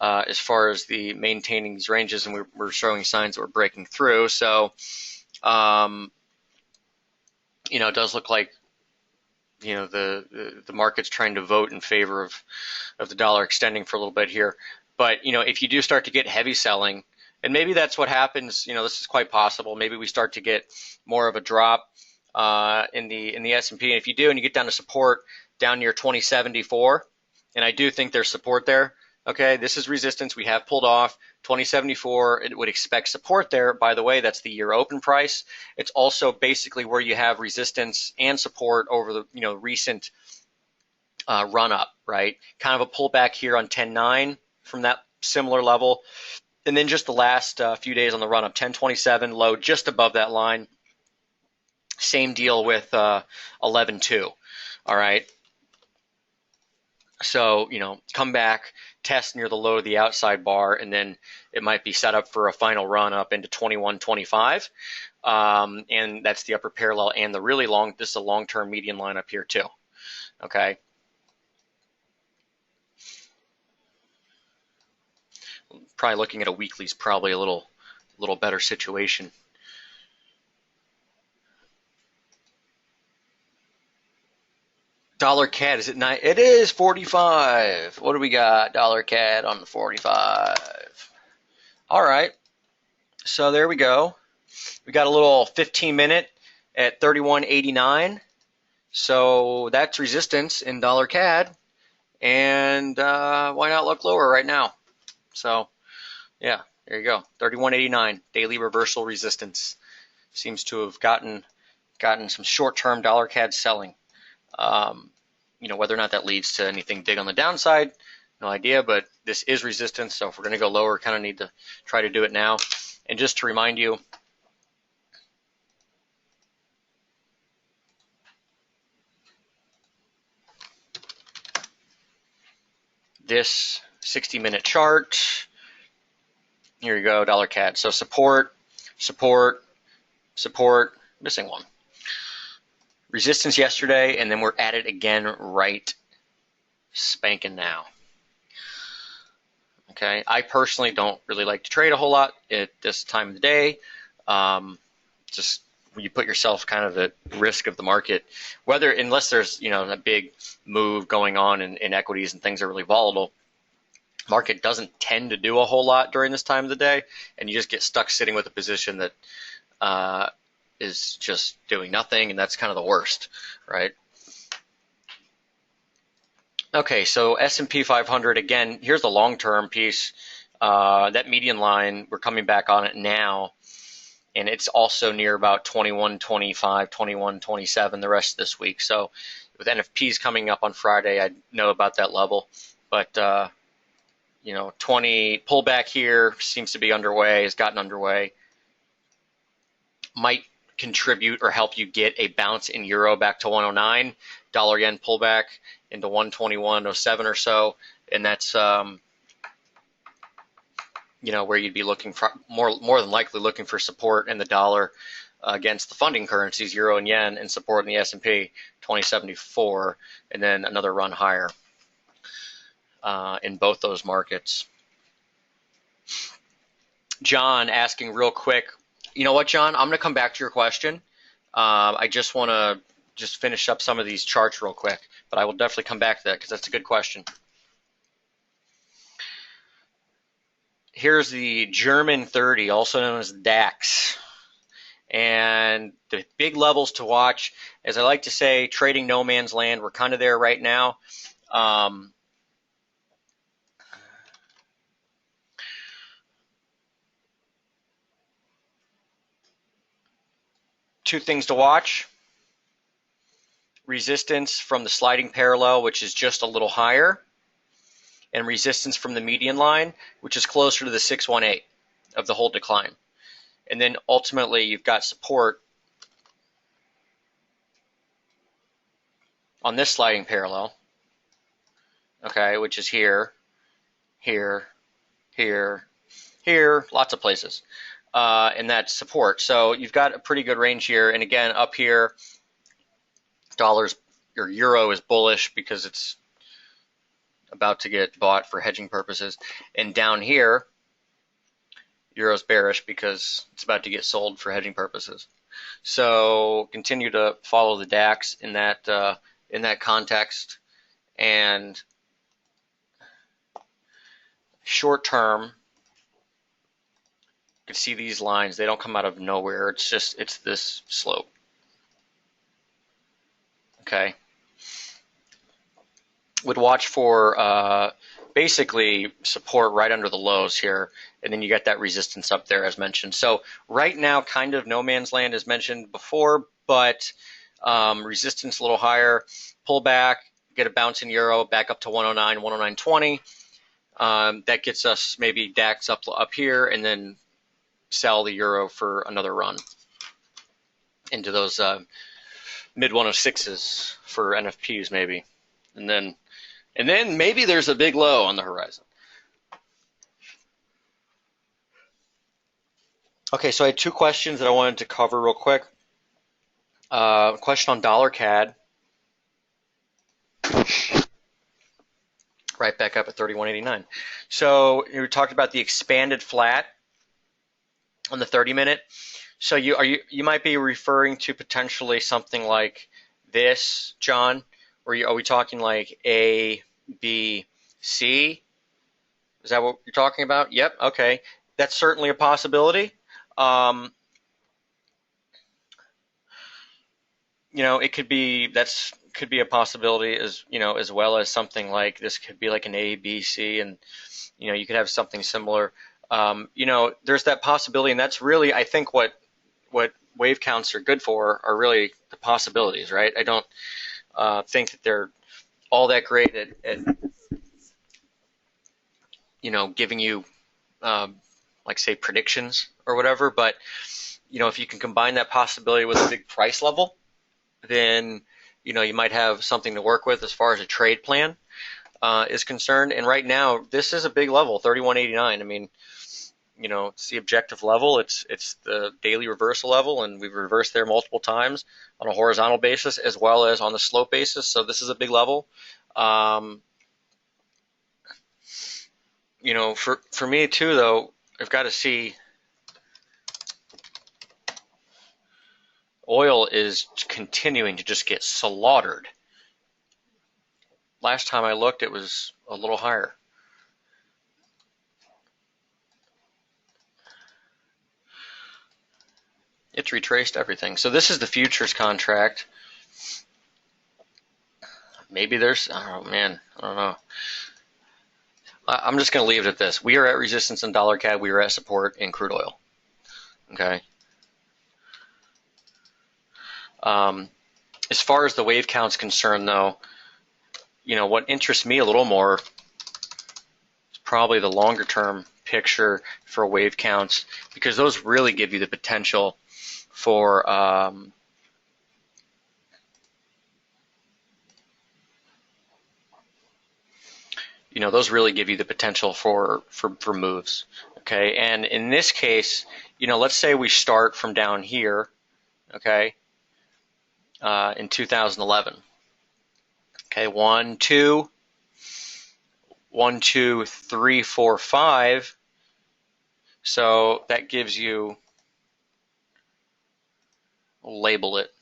as far as the maintaining these ranges, and we're showing signs that we're breaking through. So, it does look like, the market's trying to vote in favor of the dollar extending for a little bit here. But, if you do start to get heavy selling, and maybe that's what happens, this is quite possible. Maybe we start to get more of a drop in the S&P. And if you do, and you get down to support down near 2074, and I do think there's support there. Okay, this is resistance. We have pulled off 2074. It would expect support there. By the way, that's the year open price. It's also basically where you have resistance and support over the recent run up, right? Kind of a pullback here on 10.9 from that similar level. And then just the last few days on the run up, 1027 low just above that line. Same deal with 11.2. All right. So, come back, test near the low of the outside bar, and then it might be set up for a final run up into 21.25. And that's the upper parallel and the really long, this is a long-term median line up here too. Okay. Probably looking at a weekly is probably a little better situation. Dollar Cad, is it 9? It is 45. What do we got? Dollar Cad on the 45. All right. So there we go. We got a little 15-minute at 31.89. So that's resistance in Dollar Cad. And why not look lower right now? So yeah, there you go. 31.89 daily reversal resistance. Seems to have gotten some short-term Dollar Cad selling. Whether or not that leads to anything big on the downside, no idea, but this is resistance. So if we're going to go lower, kind of need to try to do it now. And just to remind you, this 60-minute chart, here you go, Dollar Cad. So support, support, support, missing one. Resistance yesterday, and then we're at it again right spanking now. Okay, I personally don't really like to trade a whole lot at this time of the day. Just you put yourself kind of at risk of the market, unless there's a big move going on in equities and things are really volatile. Market doesn't tend to do a whole lot during this time of the day, and you just get stuck sitting with a position that is just doing nothing, and that's kind of the worst, right? Okay, so S&P 500, again, here's the long-term piece. That median line, we're coming back on it now, and it's also near about 21.25, 21.27 the rest of this week. So with NFPs coming up on Friday, I know about that level, but 20 pullback here seems to be underway, has gotten underway. Might contribute or help you get a bounce in euro back to 109, dollar yen pullback into 121.07 or so, and that's where you'd be looking for more than likely looking for support in the dollar against the funding currencies, euro and yen, and support in the S&P 2074, and then another run higher in both those markets. John asking real quick, you know what, John? I'm going to come back to your question. I just want to finish up some of these charts real quick, but I will definitely come back to that because that's a good question. Here's the German 30, also known as DAX. And the big levels to watch, as I like to say, trading no man's land. We're kind of there right now. Two things to watch. Resistance from the sliding parallel, which is just a little higher, and resistance from the median line, which is closer to the 618 of the whole decline. And then ultimately you've got support on this sliding parallel, okay, which is here, here, here, here, lots of places, and that's support. So you've got a pretty good range here. And again, up here, dollars or euro is bullish because it's about to get bought for hedging purposes. And down here, euro's bearish because it's about to get sold for hedging purposes. So continue to follow the DAX in that context. And short term, you can see these lines. They don't come out of nowhere. It's this slope. Okay. Would watch for basically support right under the lows here, and then you get that resistance up there as mentioned. So right now, kind of no man's land as mentioned before, but resistance a little higher, pull back, get a bounce in euro back up to 109, 109.20. That gets us maybe DAX up here, and then sell the euro for another run into those mid 106s for NFPs maybe, and then maybe there's a big low on the horizon. Okay, so I had two questions that I wanted to cover real quick. Question on Dollar Cad. Right back up at 31.89. So we talked about the expanded flat on the 30-minute. So you might be referring to potentially something like this, John? Or are we talking like A, B, C? Is that what you're talking about? Yep. Okay. That's certainly a possibility. It could be a possibility as well as something like this could be like an A, B, C, and you could have something similar. There's that possibility, and that's really I think what wave counts are good for are really the possibilities, right? I don't think that they're all that great at giving you like say predictions or whatever, but if you can combine that possibility with a big price level, then you might have something to work with as far as a trade plan is concerned. And right now this is a big level, 31.89. I mean, it's the objective level, it's the daily reversal level, and we've reversed there multiple times on a horizontal basis as well as on the slope basis. So this is a big level. For me too, though, I've got to see oil is continuing to just get slaughtered. Last time I looked, it was a little higher. It's retraced everything. So this is the futures contract. Maybe there's, oh man, I don't know. I'm just going to leave it at this. We are at resistance in Dollar Cad. We are at support in crude oil. Okay. As far as the wave count's concerned, though, what interests me a little more is probably the longer term picture for wave counts, because those really give you the potential for those really give you the potential for moves. Okay, and in this case, let's say we start from down here, okay, in 2011. Okay, 1, 2, 1, 2, 3, 4, 5. So that gives you, we'll label it.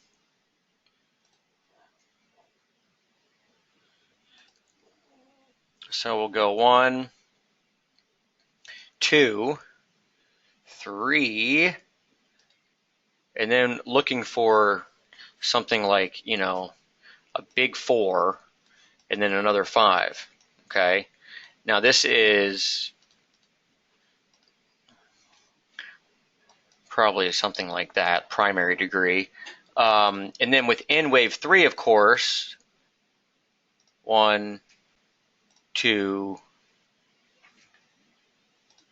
So we'll go 1, 2, 3, and then looking for something like, a big 4, and then another 5. Okay. Now this is probably something like that, primary degree. And then within wave 3, of course, 1, 2,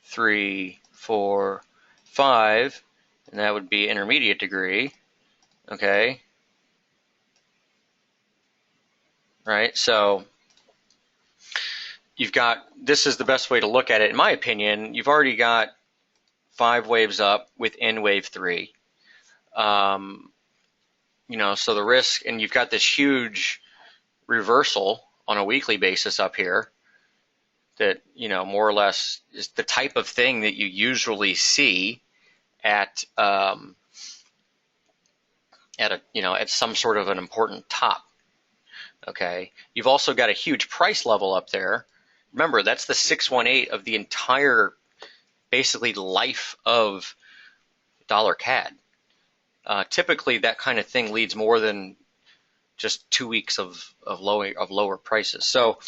3, 4, 5, and that would be intermediate degree. Okay. Right. So this is the best way to look at it, in my opinion. You've already got 5 waves up within wave 3. So the risk, and you've got this huge reversal on a weekly basis up here that, more or less is the type of thing that you see at some sort of an important top. Okay. You've also got a huge price level up there. Remember, that's the 618 of the entire, basically, life of Dollar Cad. Typically, that kind of thing leads more than just 2 weeks of lower prices. So,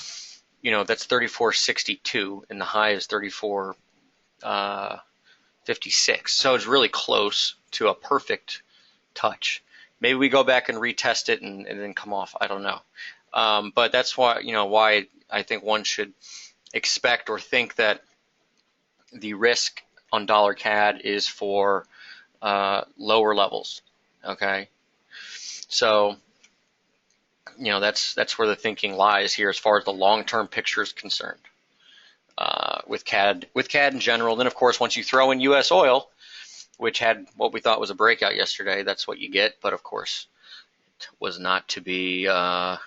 that's 34.62, and the high is 34.56. So it's really close to a perfect touch. Maybe we go back and retest it and then come off. I don't know. But that's why I think one should expect or think that the risk on Dollar Cad is for lower levels. Okay, so that's where the thinking lies here as far as the long-term picture is concerned with CAD in general. Then of course, once you throw in U.S. oil, which had what we thought was a breakout yesterday, that's what you get. But of course, it was not to be had.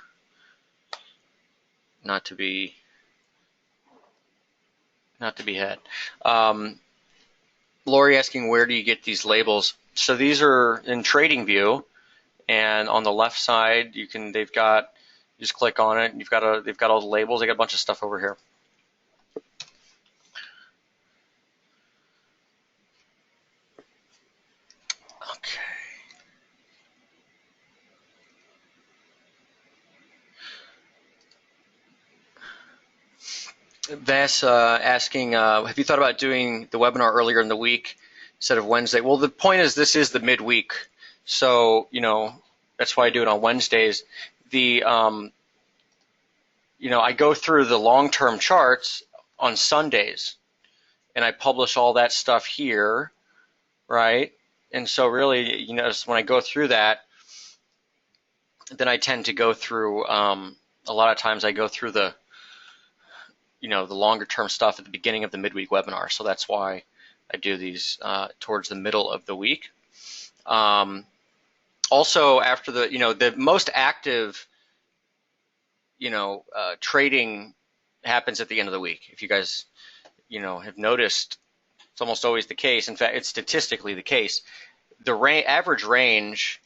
Lori asking, where do you get these labels? So these are in TradingView, and on the left side, you just click on it, and they've got all the labels. They got a bunch of stuff over here. Okay. Vass asking, have you thought about doing the webinar earlier in the week instead of Wednesday? Well, the point is this is the midweek, so that's why I do it on Wednesdays. I go through the long-term charts on Sundays, and I publish all that stuff here, right? And so really, when I go through that, then I tend to go through, a lot of times I go through the longer term stuff at the beginning of the midweek webinar. So that's why I do these towards the middle of the week. Also, after the most active, trading happens at the end of the week. If you guys, have noticed, it's almost always the case. In fact, it's statistically the case. The average range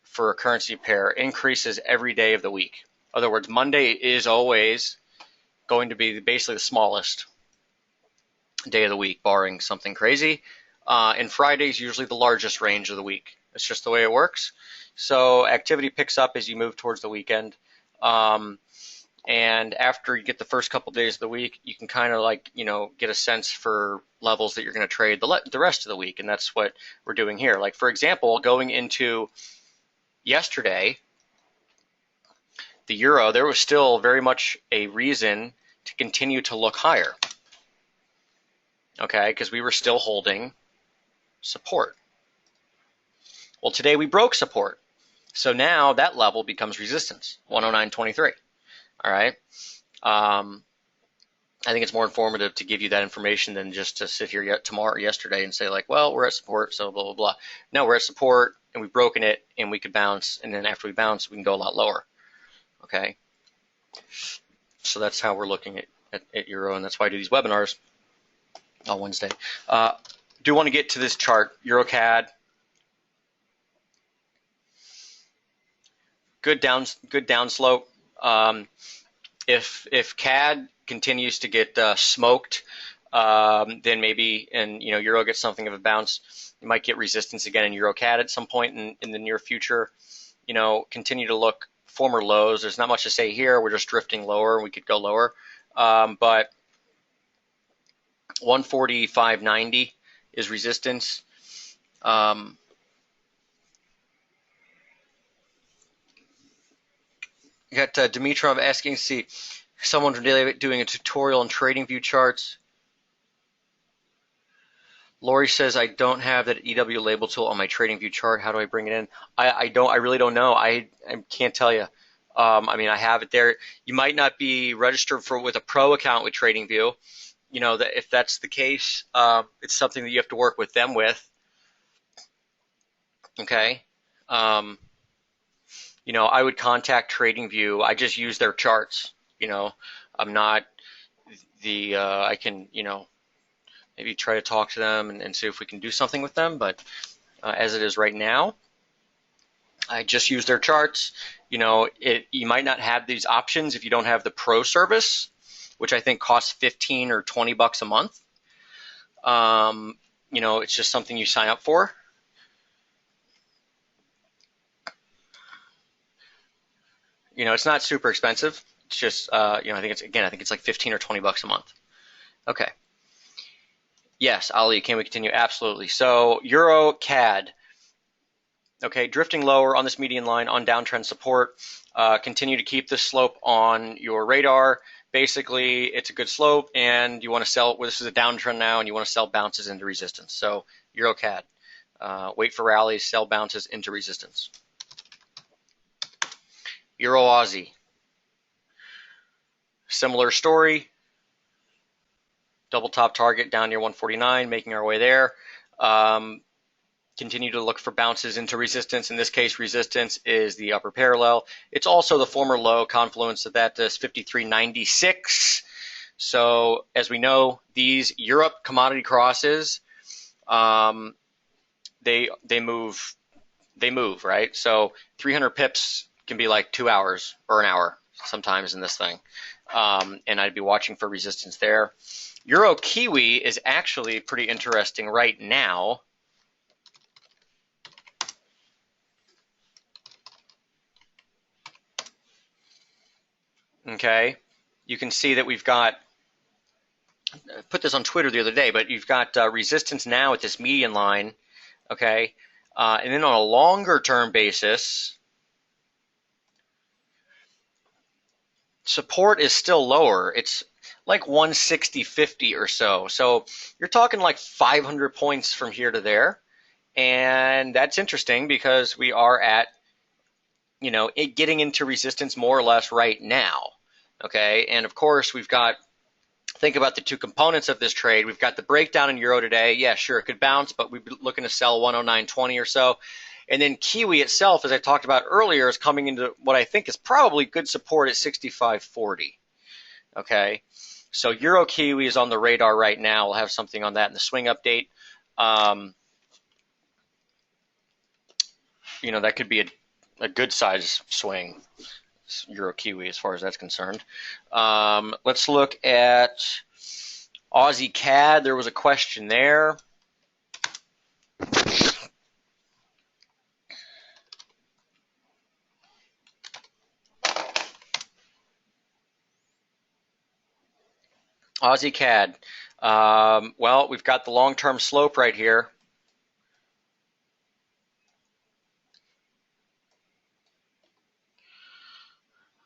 for a currency pair increases every day of the week. In other words, Monday is always going to be basically the smallest day of the week, barring something crazy. And Friday is usually the largest range of the week. It's just the way it works. So activity picks up as you move towards the weekend. And after you get the first couple days of the week, you can kind of get a sense for levels that you're going to trade the rest of the week. And that's what we're doing here. Like, for example, going into yesterday, the euro, there was still very much a reason to continue to look higher. okay, because we were still holding support. Well, today we broke support. So now that level becomes resistance, 109.23. All right. I think it's more informative to give you that information than just to sit here yesterday and say like, well, we're at support, so blah, blah, blah. No, we're at support and we've broken it and we could bounce. And then after we bounce, we can go a lot lower. Okay. So that's how we're looking at Euro, and that's why I do these webinars on Wednesday. Do want to get to this chart, Euro CAD. Good down slope. If CAD continues to get smoked, then maybe, and Euro gets something of a bounce, you might get resistance again in Euro CAD at some point in the near future. Continue to look former lows. There's not much to say here. We're just drifting lower. We could go lower, but 145.90 is resistance. You got Dimitrov asking, see someone from Daily doing a tutorial on trading view charts. Lori says, I don't have that EW label tool on my trading view chart. How do I bring it in? I really don't know. I can't tell you. I have it there. You might not be registered with a pro account with TradingView. That if that's the case, it's something that you have to work with them with. Okay. I would contact TradingView. I just use their charts. I'm not I can, maybe try to talk to them and see if we can do something with them. But as it is right now, I just use their charts. You might not have these options if you don't have the pro service, which I think costs $15 or $20 a month. It's just something you sign up for. It's not super expensive. It's just, I think it's like $15 or $20 a month. Okay. Yes, Ali, can we continue? Absolutely. So Euro CAD. Okay, drifting lower on this median line on downtrend support. Continue to keep this slope on your radar. Basically, it's a good slope, and you want to sell. Well, this is a downtrend now, and you want to sell bounces into resistance. So Euro CAD. Wait for rallies, sell bounces into resistance. Euro Aussie. Similar story. Double top target down near 149, making our way there. Continue to look for bounces into resistance. In this case, resistance is the upper parallel. It's also the former low. Confluence of that is 53.96. So as we know, these Europe commodity crosses, they move, right? So 300 pips can be like 2 hours or an hour sometimes in this thing. And I'd be watching for resistance there. Euro Kiwi is actually pretty interesting right now. Okay, you can see that we've got, I put this on Twitter the other day, but you've got resistance now at this median line, okay, and then on a longer term basis, support is still lower. It's like 160.50 or so. So you're talking like 500 points from here to there, and that's interesting because we are at, getting into resistance more or less right now. Okay, and of course we've got, think about the two components of this trade. We've got the breakdown in Euro today. Yeah, sure, it could bounce, but we've been looking to sell 109.20 or so. And then Kiwi itself, as I talked about earlier, is coming into what I think is probably good support at 65.40. Okay, so Euro Kiwi is on the radar right now. We'll have something on that in the swing update. That could be a good size swing, Euro Kiwi, as far as that's concerned. Let's look at Aussie CAD. There was a question there. Aussie CAD. Well, we've got the long-term slope right here.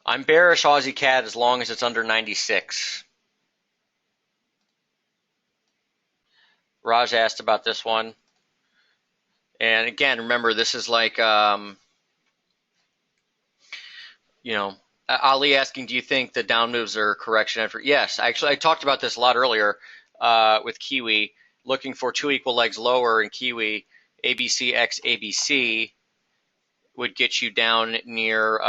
I'm bearish Aussie CAD as long as it's under 96. Raj asked about this one. And again, remember, this is like, Ali asking, do you think the down moves are correction after? Yes, actually, I talked about this a lot earlier with Kiwi. Looking for two equal legs lower in Kiwi, ABC x ABC would get you down near,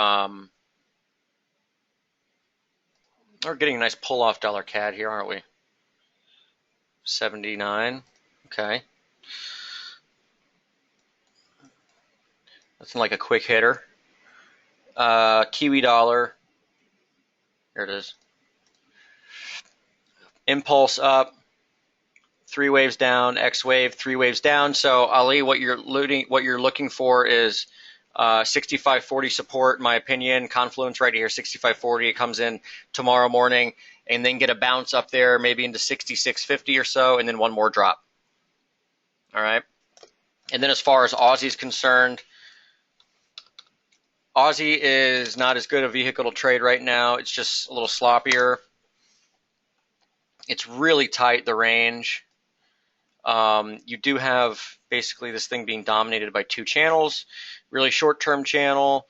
we're getting a nice pull off Dollar Cad here, aren't we? 79. Okay. That's like a quick hitter. Kiwi dollar. Here it is. Impulse up. 3 waves down. X wave. 3 waves down. So Ali, what you're looking for is 65.40 support, in my opinion. Confluence right here, 65.40. It comes in tomorrow morning, and then get a bounce up there, maybe into 66.50 or so, and then one more drop. All right. And then as far as Aussie's concerned, Aussie is not as good a vehicle to trade right now. It's just a little sloppier. It's really tight, the range. You do have basically this thing being dominated by two channels, really short-term channel,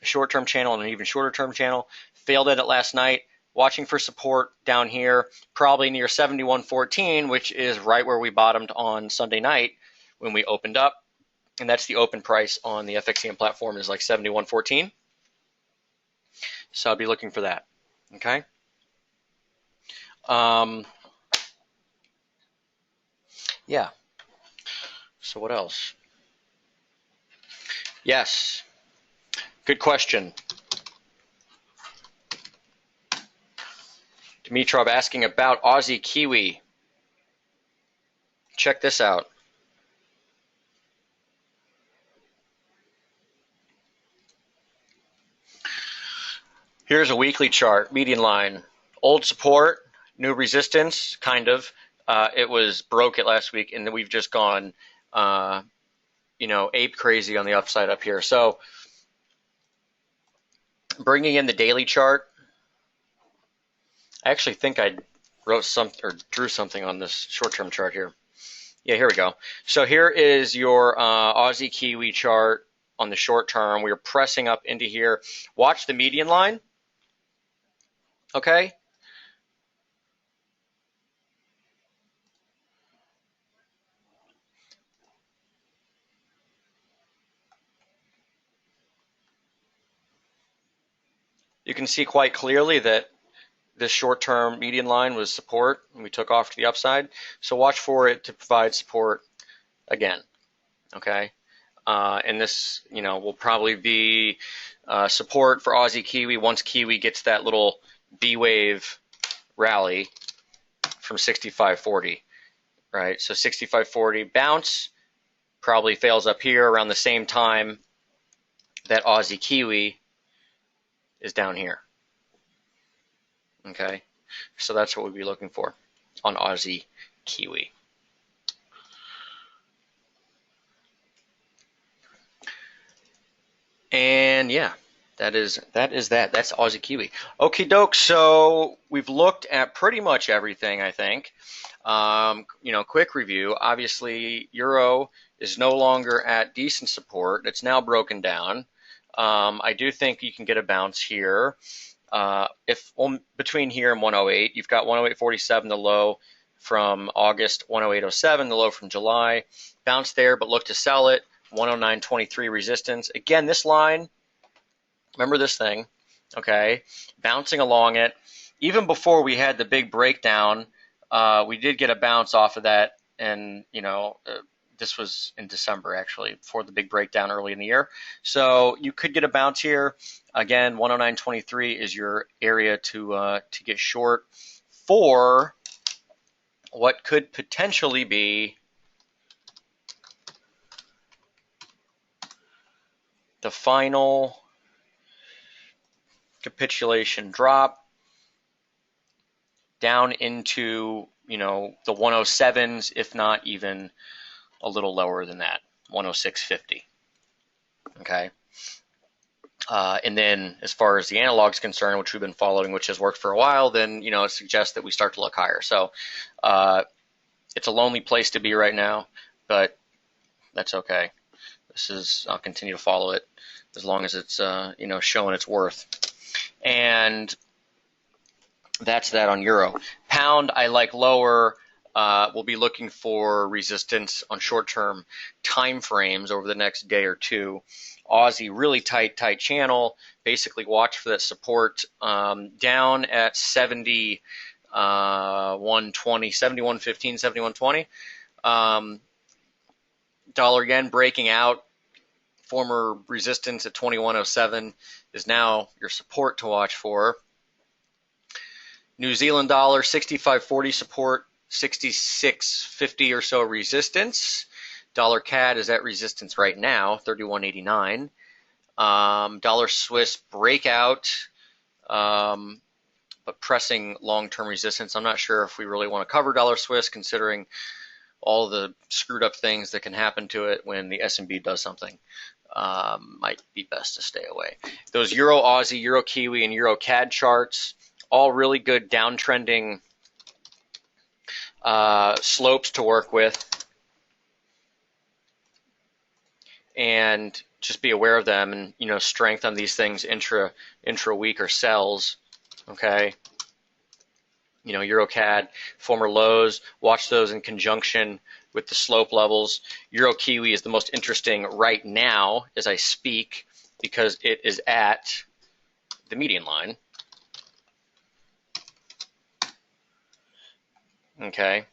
a short-term channel, and an even shorter-term channel. Failed at it last night. Watching for support down here, probably near 71.14, which is right where we bottomed on Sunday night when we opened up. And that's the open price on the FXCM platform is like 71.14. So I'll be looking for that. Okay. Yeah. So what else? Yes. Good question. Dimitrov asking about Aussie Kiwi. Check this out. Here's a weekly chart, median line. Old support, new resistance, kind of. It was broke it last week, and then we've just gone, ape crazy on the upside up here. So bringing in the daily chart, I actually think I wrote something or drew something on this short-term chart here. Yeah, here we go. So here is your Aussie Kiwi chart on the short term. We are pressing up into here. Watch the median line. Okay. You can see quite clearly that this short-term median line was support, and we took off to the upside. So watch for it to provide support again. Okay. And this, will probably be support for Aussie Kiwi once Kiwi gets that little B wave rally from 65.40, right? So 65.40 bounce probably fails up here around the same time that Aussie Kiwi is down here. Okay, so that's what we'd be looking for on Aussie Kiwi. And yeah, that is that. That's Aussie Kiwi. Okie doke. So we've looked at pretty much everything, I think. Quick review. Obviously, Euro is no longer at decent support. It's now broken down. I do think you can get a bounce here. If between here and 108, you've got 108.47, the low from August, 108.07, the low from July. Bounce there, but look to sell it. 109.23 resistance. Again, this line, remember this thing, okay? Bouncing along it. Even before we had the big breakdown, we did get a bounce off of that, and, this was in December, actually, before the big breakdown early in the year. So you could get a bounce here. Again, 109.23 is your area to get short for what could potentially be the final capitulation drop down into, the 107s, if not even a little lower than that, 106.50. Okay. And then as far as the analog is concerned, which we've been following, which has worked for a while, then, it suggests that we start to look higher. So It's a lonely place to be right now, but that's okay. I'll continue to follow it as long as it's showing its worth. And that's that on euro. Pound, I like lower. We'll be looking for resistance on short-term time frames over the next day or two. Aussie, really tight channel. Basically, watch for that support down at 71.20, 71.15, 71.20. Dollar yen breaking out. Former resistance at 21.07 is now your support to watch for. New Zealand dollar, 65.40 support, 66.50 or so resistance. Dollar CAD is at resistance right now, 31.89. Dollar Swiss breakout, but pressing long-term resistance. I'm not sure if we really want to cover Dollar Swiss, considering all the screwed up things that can happen to it when the S&B does something. Might be best to stay away. Those Euro Aussie, Euro Kiwi, and Euro CAD charts, all really good downtrending slopes to work with, and just be aware of them, and strength on these things intra week or sells. Okay, Euro CAD former lows, watch those in conjunction with the slope levels. Euro Kiwi is the most interesting right now as I speak, because it is at the median line. Okay.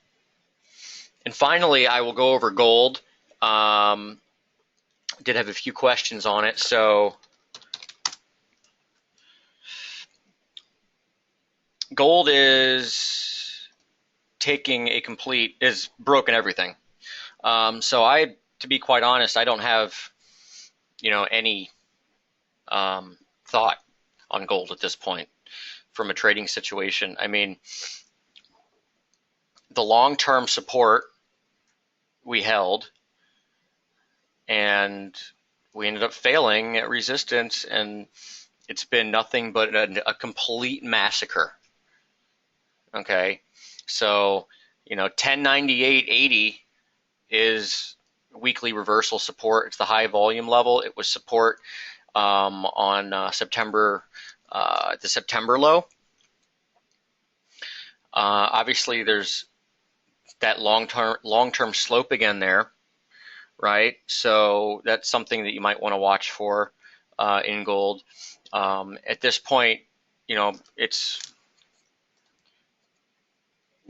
And finally, I will go over gold. Did have a few questions on it. So gold is broken everything. So to be quite honest, I don't have, any thought on gold at this point from a trading situation. I mean, the long-term support we held, and we ended up failing at resistance, and it's been nothing but a complete massacre. Okay, so 1098.80 is weekly reversal support. It's the high volume level. It was support on the September low. Obviously, there's that long-term slope again there, right? So that's something that you might want to watch for in gold. At this point, it's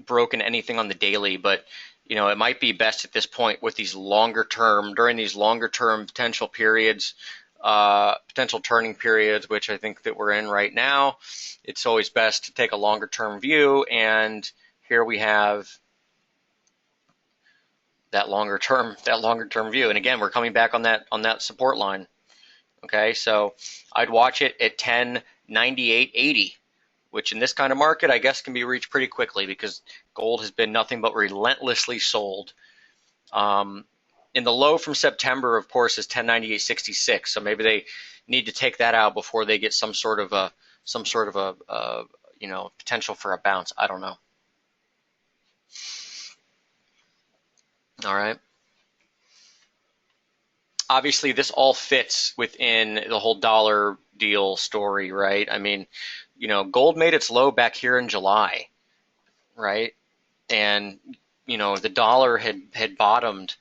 broken anything on the daily, but it might be best at this point with these during these longer term potential periods, potential turning periods, which I think that we're in right now. It's always best to take a longer term view, and here we have that longer term view. And again, we're coming back on that support line. Okay, so I'd watch it at 1098.80, which in this kind of market, I guess, can be reached pretty quickly, because gold has been nothing but relentlessly sold. In the low from September, of course, is 1098.66. So maybe they need to take that out before they get some sort of a potential for a bounce. I don't know. All right. Obviously, this all fits within the whole dollar deal story, right? I mean, gold made its low back here in July, right? And, the dollar had bottomed,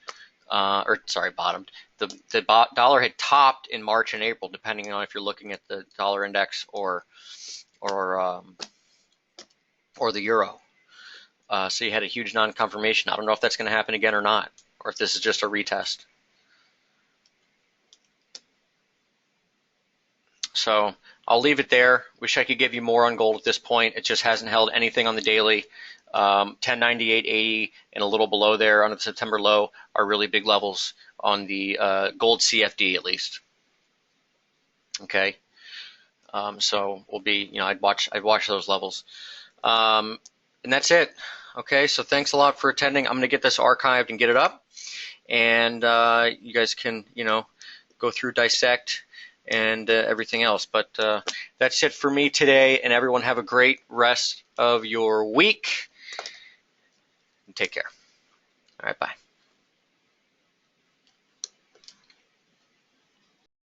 bottomed. The dollar had topped in March and April, depending on if you're looking at the dollar index or the euro. So you had a huge non-confirmation. I don't know if that's going to happen again or not, or if this is just a retest. So I'll leave it there. Wish I could give you more on gold at this point. It just hasn't held anything on the daily. 1098.80 and a little below there on the September low are really big levels on the gold CFD, at least. Okay. So we'll be, I'd watch those levels. And that's it. Okay, so thanks a lot for attending. I'm going to get this archived and get it up, and you guys can, go through, dissect, and everything else. But that's it for me today, and everyone have a great rest of your week. Take care. All right, bye.